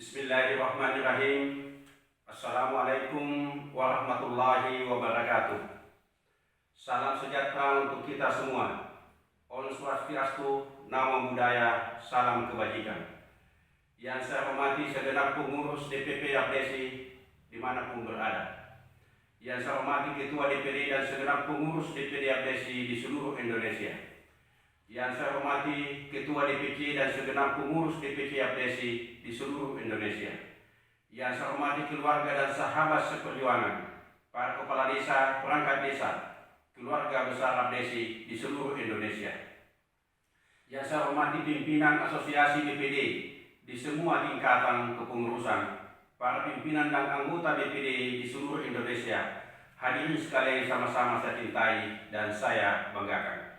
Bismillahirrahmanirrahim. Assalamualaikum warahmatullahi wabarakatuh. Salam sejahtera untuk kita semua. Om Swastiastu, Namo Buddhaya, salam kebajikan. Yang saya hormati segenap pengurus DPP Abdesi dimanapun berada. Yang saya hormati Ketua DPD dan segenap pengurus DPD Abdesi di seluruh Indonesia. Yang saya hormati Ketua DPC dan segenap pengurus DPC Abdesi di seluruh Indonesia. Yang saya hormati keluarga dan sahabat seperjuangan, para kepala desa, perangkat desa, keluarga besar Abdesi di seluruh Indonesia. Yang saya hormati pimpinan asosiasi DPD di semua tingkatan kepengurusan, para pimpinan dan anggota DPD di seluruh Indonesia. Hadirin sekalian sama-sama saya cintai dan saya banggakan.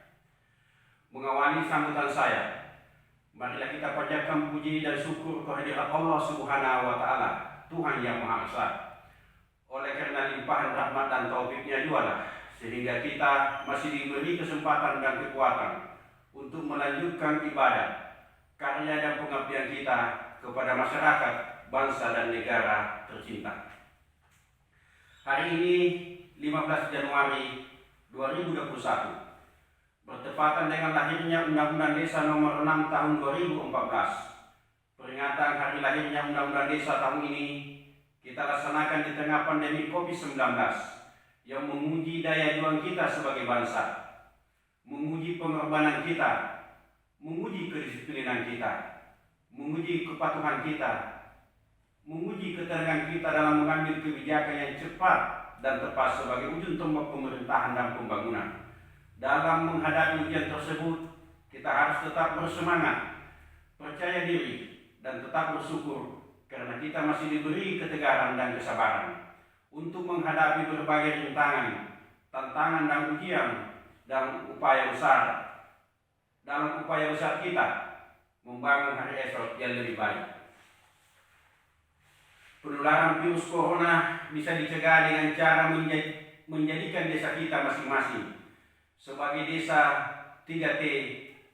Mengawali sambutan saya, marilah kita panjatkan puji dan syukur kehadirat Allah Subhanahu wa Ta'ala, Tuhan yang Maha Esa. Oleh karena limpahan rahmat dan taufiknya jualah, sehingga kita masih diberi kesempatan dan kekuatan untuk melanjutkan ibadah, karya dan pengabdian kita kepada masyarakat, bangsa dan negara tercinta. Hari ini 15 Januari 2021 bertepatan dengan lahirnya Undang-Undang Desa Nomor 6 Tahun 2014. Peringatan hari lahirnya Undang-Undang Desa tahun ini kita laksanakan di tengah pandemi COVID-19 yang menguji daya juang kita sebagai bangsa, menguji pengorbanan kita, menguji kedisiplinan kita, menguji kepatuhan kita, menguji keterangan kita dalam mengambil kebijakan yang cepat dan tepat sebagai ujung tombak pemerintahan dan pembangunan. Dalam menghadapi ujian tersebut, kita harus tetap bersemangat, percaya diri, dan tetap bersyukur karena kita masih diberi ketegaran dan kesabaran untuk menghadapi berbagai rintangan, tantangan dan ujian dalam upaya besar kita membangun hari esok yang lebih baik. Penularan virus corona bisa dicegah dengan cara menjadikan desa kita masing-masing sebagai desa 3T,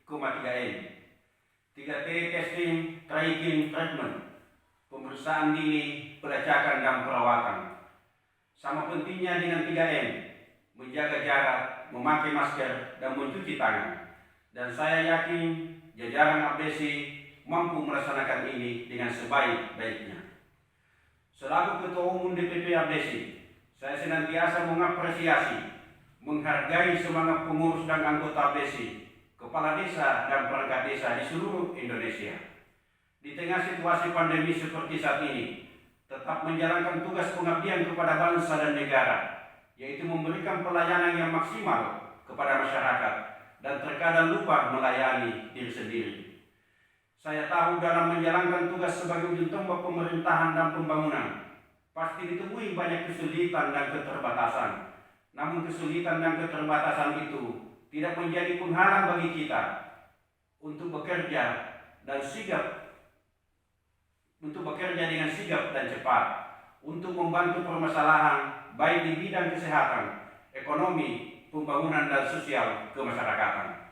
3M. 3T testing, tracking, treatment, pemeriksaan dini, pelacakan dan perawatan. Sama pentingnya dengan 3M, menjaga jarak, memakai masker dan mencuci tangan. Dan saya yakin jajaran Abdesi mampu melaksanakan ini dengan sebaik-baiknya. Selaku Ketua Umum DPP Abdesi, saya senantiasa mengapresiasi, menghargai semangat pengurus dan anggota Abdesi, kepala desa dan perangkat desa di seluruh Indonesia. Di tengah situasi pandemi seperti saat ini, tetap menjalankan tugas pengabdian kepada bangsa dan negara, yaitu memberikan pelayanan yang maksimal kepada masyarakat dan terkadang lupa melayani diri sendiri. Saya tahu dalam menjalankan tugas sebagai ujung tombak pemerintahan dan pembangunan, pasti ditemui banyak kesulitan dan keterbatasan. Namun kesulitan dan keterbatasan itu tidak menjadi penghalang bagi kita untuk bekerja dengan sigap dan cepat untuk membantu permasalahan baik di bidang kesehatan, ekonomi, pembangunan dan sosial kemasyarakatan.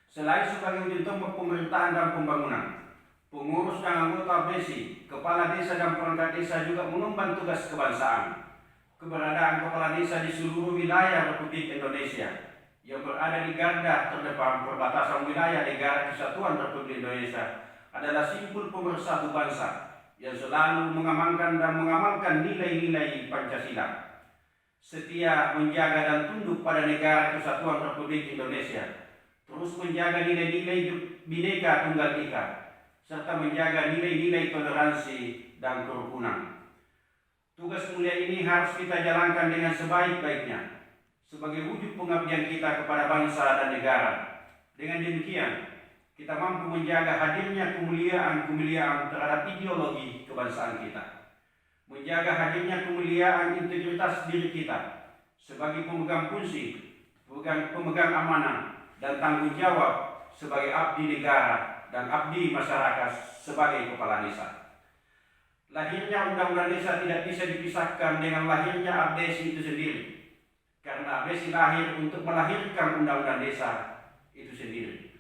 Selain sebagai ujung tombak pemerintahan dan pembangunan, pengurus dan anggota Abdesi, kepala desa dan perangkat desa juga mengemban tugas kebangsaan. Keberadaan kepala desa di seluruh wilayah Republik Indonesia yang berada di garda terdepan perbatasan wilayah negara Kesatuan Republik Indonesia adalah simpul pemersatu bangsa yang selalu mengamankan dan mengamalkan nilai-nilai Pancasila. Setia, menjaga dan tunduk pada negara Kesatuan Republik Indonesia, terus menjaga nilai-nilai Bhinneka Tunggal Ika, serta menjaga nilai-nilai toleransi dan kerukunan. Tugas mulia ini harus kita jalankan dengan sebaik-baiknya sebagai wujud pengabdian kita kepada bangsa dan negara. Dengan demikian, kita mampu menjaga hadirnya kemuliaan terhadap ideologi kebangsaan kita, menjaga hadirnya kemuliaan integritas diri kita sebagai pemegang fungsi, pemegang amanah dan tanggung jawab sebagai abdi negara dan abdi masyarakat sebagai kepala desa. Lahirnya Undang-Undang Desa tidak bisa dipisahkan dengan lahirnya Abdesi itu sendiri, karena Abdesi lahir untuk melahirkan Undang-Undang Desa itu sendiri.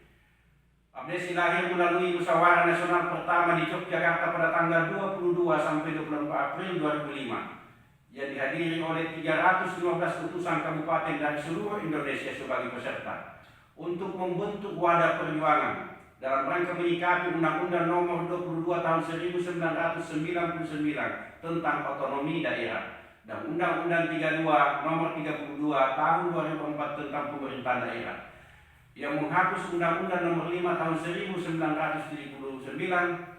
Abdesi lahir melalui musyawarah nasional pertama di Yogyakarta pada tanggal 22 sampai 24 April 2005 yang dihadiri oleh 315 utusan kabupaten dari seluruh Indonesia sebagai peserta untuk membentuk wadah perjuangan dalam rangka menyikapi Undang-Undang Nomor 22 Tahun 1999 tentang otonomi daerah dan Undang-Undang 32 Nomor 32 Tahun 2004 tentang pemerintahan daerah yang menghapus Undang-Undang Nomor 5 Tahun 1979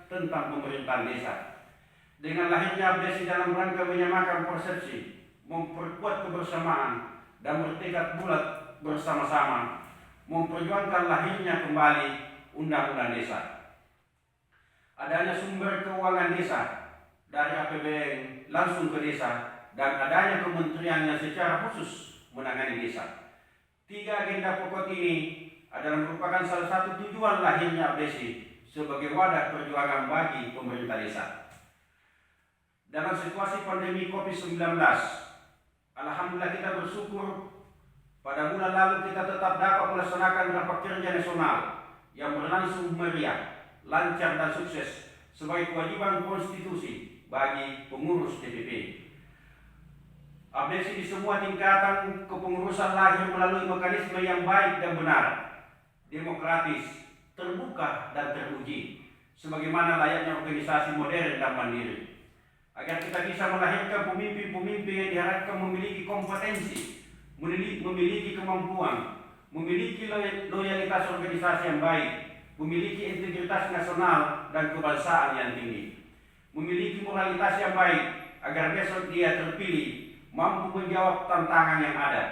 tentang pemerintahan desa. Dengan lahirnya Abdesi dalam rangka menyamakan persepsi, memperkuat kebersamaan, dan bertekad bulat bersama-sama, memperjuangkan lahirnya kembali Undang-Undang Desa. Adanya sumber keuangan desa dari APBN langsung ke desa, dan adanya kementerian yang secara khusus menangani desa. 3 agenda pokok ini adalah merupakan salah satu tujuan lahirnya Abdesi sebagai wadah perjuangan bagi pemerintah desa. Dalam situasi pandemi COVID-19, alhamdulillah kita bersyukur pada bulan lalu kita tetap dapat melaksanakan rapat kerja nasional yang berlangsung meriah, lancar dan sukses sebagai kewajiban konstitusi bagi pengurus DPP. Abdesi di semua tingkatan kepengurusan lahir melalui mekanisme yang baik dan benar, demokratis, terbuka dan teruji, sebagaimana layaknya organisasi modern dan mandiri. Agar kita bisa melahirkan pemimpin-pemimpin yang diharapkan memiliki kompetensi, memiliki kemampuan, memiliki loyalitas organisasi yang baik, memiliki integritas nasional dan kebangsaan yang tinggi, memiliki moralitas yang baik, agar besok dia terpilih mampu menjawab tantangan yang ada,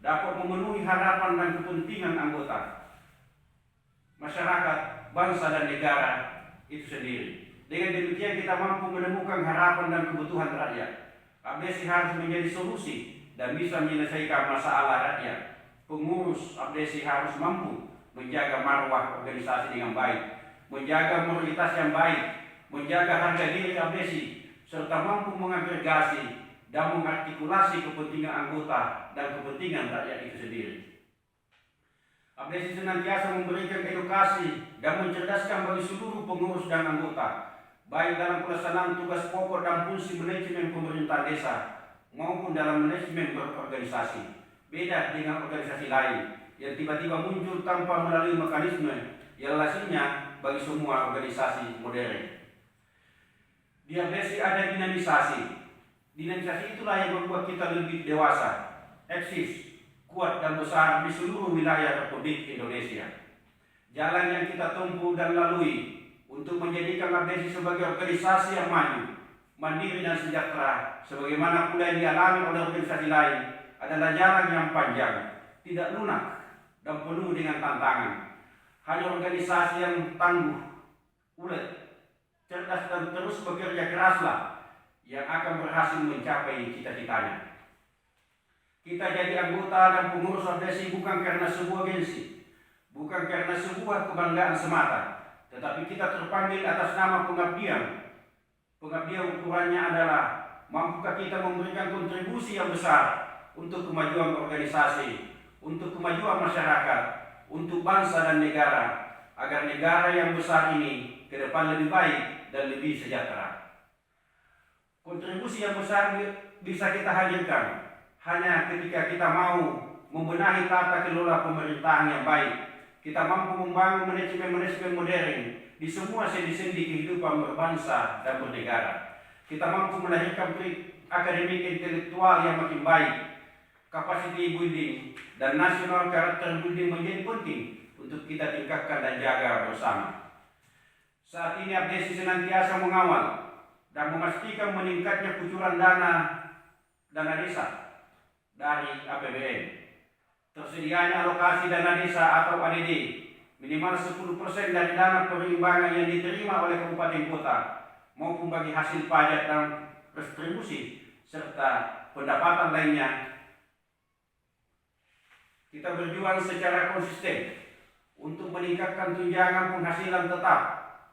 dapat memenuhi harapan dan kepentingan anggota masyarakat, bangsa dan negara itu sendiri. Dengan demikian kita mampu menemukan harapan dan kebutuhan rakyat. Abdesi harus menjadi solusi dan bisa menyelesaikan masalah rakyat. Pengurus Abdesi harus mampu menjaga marwah organisasi dengan baik, menjaga moralitas yang baik, menjaga harga diri Abdesi, serta mampu mengagregasi dan mengartikulasi kepentingan anggota dan kepentingan rakyat itu sendiri. Abdesi senantiasa memberikan edukasi dan mencerdaskan bagi seluruh pengurus dan anggota, baik dalam pelaksanaan tugas pokok dan fungsi manajemen pemerintahan desa maupun dalam manajemen berorganisasi. Beda dengan organisasi lain yang tiba-tiba muncul tanpa melalui mekanisme yang lazimnya bagi semua organisasi modern. Di Abdesi ada dinamisasi. Dinamisasi itulah yang membuat kita lebih dewasa, eksis, kuat dan besar di seluruh wilayah Republik Indonesia. Jalan yang kita tempuh dan lalui untuk menjadikan Abdesi sebagai organisasi yang maju, mandiri dan sejahtera, sebagaimana pula yang dialami oleh organisasi lain, adalah jalan yang panjang, tidak lunak, dan penuh dengan tantangan. Hanya organisasi yang tangguh, ulet, cerdas dan terus bekerja keraslah yang akan berhasil mencapai cita-citanya. Kita jadi anggota dan pengurus Abdesi bukan karena sebuah gengsi, bukan karena sebuah kebanggaan semata, tetapi kita terpanggil atas nama pengabdian. Pengabdian ukurannya adalah mampukah kita memberikan kontribusi yang besar untuk kemajuan organisasi, untuk kemajuan masyarakat, untuk bangsa dan negara, agar negara yang besar ini ke depan lebih baik dan lebih sejahtera. Kontribusi yang besar bisa kita hadirkan hanya ketika kita mau membenahi tata kelola pemerintahan yang baik. Kita mampu membangun manajemen-manajemen modern di semua sendi-sendi kehidupan berbangsa dan bernegara. Kita mampu melahirkan akademik intelektual yang makin baik. Capacity building dan national character building menjadi penting untuk kita tingkatkan dan jaga bersama. Saat ini Abdesi senantiasa mengawal dan memastikan meningkatnya kucuran dana desa dari APBN. Tersedianya alokasi dana desa atau ADD minimal 10% dari dana perimbangan yang diterima oleh kabupaten kota maupun bagi hasil pajak dan restribusi serta pendapatan lainnya. Kita berjuang secara konsisten untuk meningkatkan tunjangan penghasilan tetap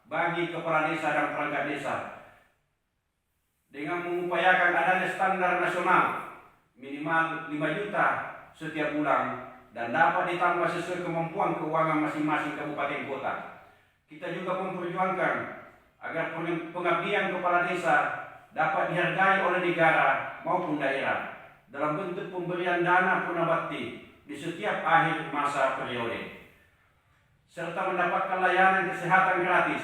bagi kepala desa dan perangkat desa dengan mengupayakan adanya standar nasional minimal 5 juta setiap bulan dan dapat ditambah sesuai kemampuan keuangan masing-masing kabupaten kota. Kita juga memperjuangkan agar pengabdian kepala desa dapat dihargai oleh negara maupun daerah dalam bentuk pemberian dana punabakti di setiap akhir masa periode, serta mendapatkan layanan kesehatan gratis,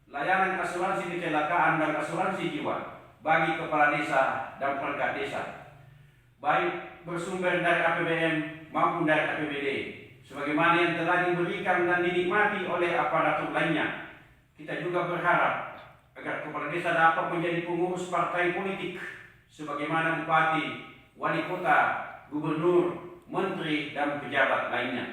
layanan asuransi kecelakaan dan asuransi jiwa bagi kepala desa dan perangkat desa, baik bersumber dari APBN maupun dari APBD, sebagaimana yang telah diberikan dan dinikmati oleh aparatur lainnya. Kita juga berharap agar kepala desa dapat menjadi pengurus partai politik sebagaimana bupati, wali kota, gubernur, menteri, dan pejabat lainnya.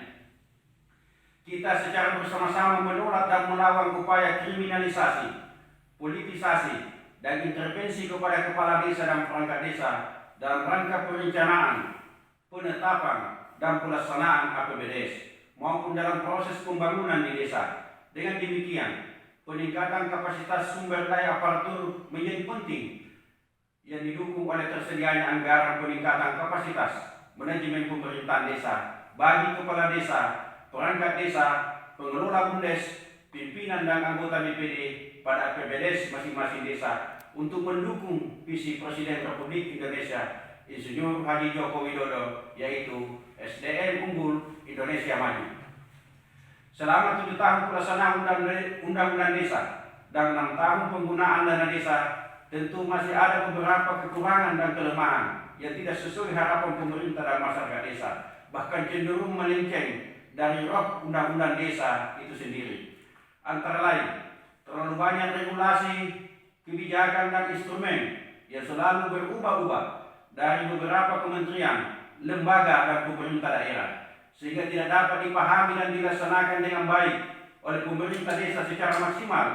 Kita secara bersama-sama menolak dan melawan upaya kriminalisasi, politisasi, dan intervensi kepada kepala desa dan perangkat desa dalam rangka perencanaan, penetapan, dan pelaksanaan APBDes maupun dalam proses pembangunan di desa. Dengan demikian, peningkatan kapasitas sumber daya aparatur menjadi penting yang didukung oleh tersedianya anggaran peningkatan kapasitas manajemen pemerintahan desa bagi kepala desa, perangkat desa, pengelola BUMDes, pimpinan dan anggota BPD pada APBDes masing-masing desa untuk mendukung visi Presiden Republik Indonesia Insinyur Haji Joko Widodo, yaitu SDM Unggul Indonesia Maju. Selama 7 tahun pelaksanaan Undang-Undang Desa dan 6 tahun penggunaan dana desa, tentu masih ada beberapa kekurangan dan kelemahan yang tidak sesuai harapan pemerintah dan masyarakat desa, bahkan cenderung melenceng dari roh Undang-Undang Desa itu sendiri. Antara lain, terlalu banyak regulasi, kebijakan, dan instrumen yang selalu berubah-ubah dari beberapa kementerian, lembaga, dan pemerintah daerah, sehingga tidak dapat dipahami dan dilaksanakan dengan baik oleh pemerintah desa secara maksimal,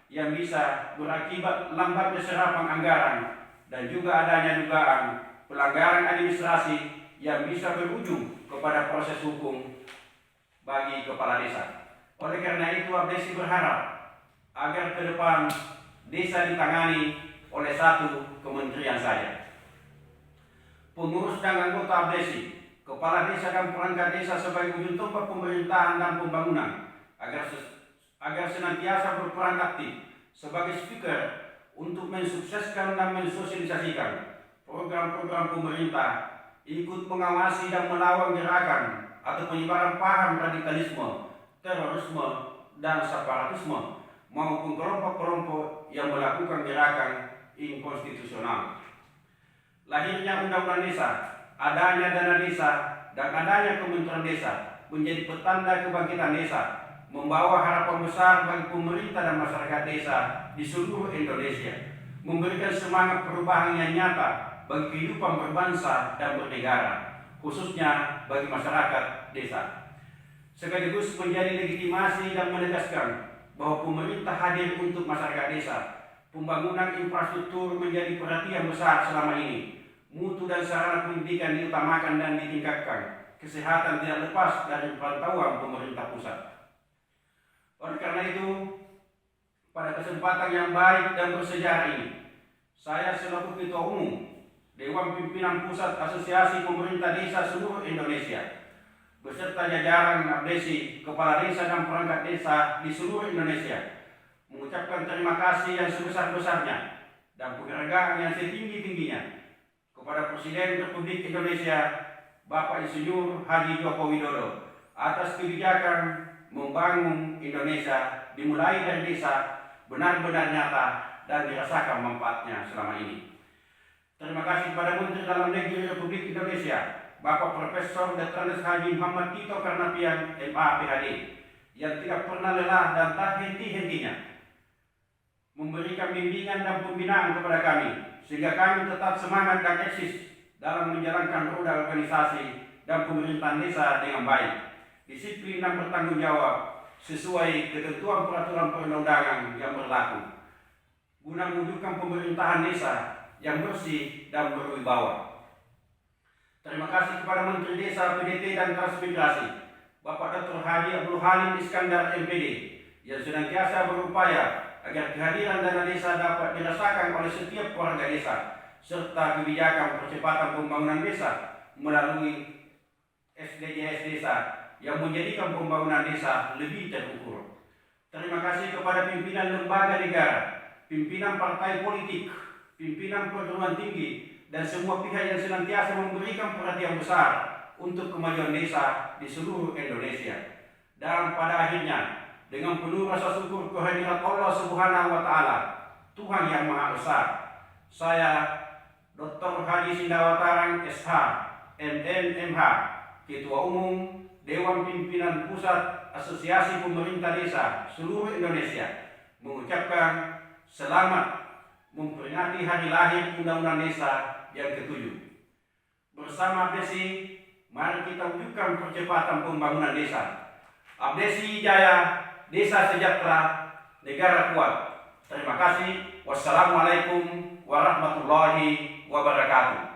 yang bisa berakibat lambatnya serapan anggaran dan juga adanya dugaan pelanggaran administrasi yang bisa berujung kepada proses hukum bagi kepala desa. Oleh karena itu, Abdesi berharap agar ke depan desa ditangani oleh satu kementerian saja. Pengurus dan anggota Abdesi, kepala desa dan perangkat desa sebagai ujung tombak pemerintahan dan pembangunan agar senantiasa berperan aktif sebagai speaker untuk mensukseskan dan mensosialisasikan program-program pemerintah, ikut mengawasi dan melawan gerakan atau penyebaran paham radikalisme, terorisme, dan separatisme maupun kelompok-kelompok yang melakukan gerakan inkonstitusional. Lahirnya Undang-Undang Desa, adanya dana desa, dan adanya Kementerian Desa menjadi petanda kebangkitan desa, membawa harapan besar bagi pemerintah dan masyarakat desa di seluruh Indonesia, memberikan semangat perubahan yang nyata bagi kehidupan berbangsa dan bernegara, khususnya bagi masyarakat desa. Sekaligus menjadi legitimasi dan menegaskan bahwa pemerintah hadir untuk masyarakat desa. Pembangunan infrastruktur menjadi perhatian besar selama ini. Mutu dan sarana pendidikan diutamakan dan ditingkatkan. Kesehatan tidak lepas dari pantauan pemerintah pusat. Oleh karena itu, pada kesempatan yang baik dan bersejarah ini, saya selaku Ketua Umum Dewan Pimpinan Pusat Asosiasi Pemerintah Desa seluruh Indonesia beserta jajaran Abdesi, kepala desa dan perangkat desa di seluruh Indonesia, mengucapkan terima kasih yang sebesar-besarnya dan penghargaan yang setinggi-tingginya kepada Presiden Republik Indonesia Bapak Insinyur Haji Joko Widodo atas kebijakan membangun Indonesia dimulai dari desa benar-benar nyata dan dirasakan manfaatnya selama ini. Terima kasih kepada Menteri Dalam Negeri Republik Indonesia Bapak Profesor Dr. Haji Muhammad Tito Karnavian MA PhD yang tidak pernah lelah dan tak henti-hentinya memberikan bimbingan dan pembinaan kepada kami sehingga kami tetap semangat dan eksis dalam menjalankan roda organisasi dan pemerintahan desa dengan baik, disiplin dan bertanggung jawab sesuai ketentuan peraturan perundang-undangan yang berlaku guna mewujudkan pemerintahan desa yang bersih dan berwibawa. Terima kasih kepada Menteri Desa, PDT, dan Transmigrasi Bapak Dr. Haji Abdul Halim Iskandar MPD yang senantiasa berupaya agar kehadiran dana desa dapat dirasakan oleh setiap warga desa serta kebijakan percepatan pembangunan desa melalui SDGs desa yang menjadikan pembangunan desa lebih terukur. Terima kasih kepada pimpinan lembaga negara, pimpinan partai politik, pimpinan perguruan tinggi, dan semua pihak yang senantiasa memberikan perhatian besar untuk kemajuan desa di seluruh Indonesia. Dan pada akhirnya, dengan penuh rasa syukur kehadirat Allah Subhanahu wa Ta'ala, Tuhan yang Maha Esa, saya Dr. Haji Sindawataran SH, MNMH, Ketua Umum Dewan Pimpinan Pusat Asosiasi Pemerintah Desa seluruh Indonesia, mengucapkan selamat memperingati hari lahir Undang-Undang Desa yang ke-7. Bersama Abdesi, mari kita wujudkan percepatan pembangunan desa. Abdesi Jaya, Desa Sejahtera, Negara Kuat. Terima kasih. Wassalamualaikum warahmatullahi wabarakatuh.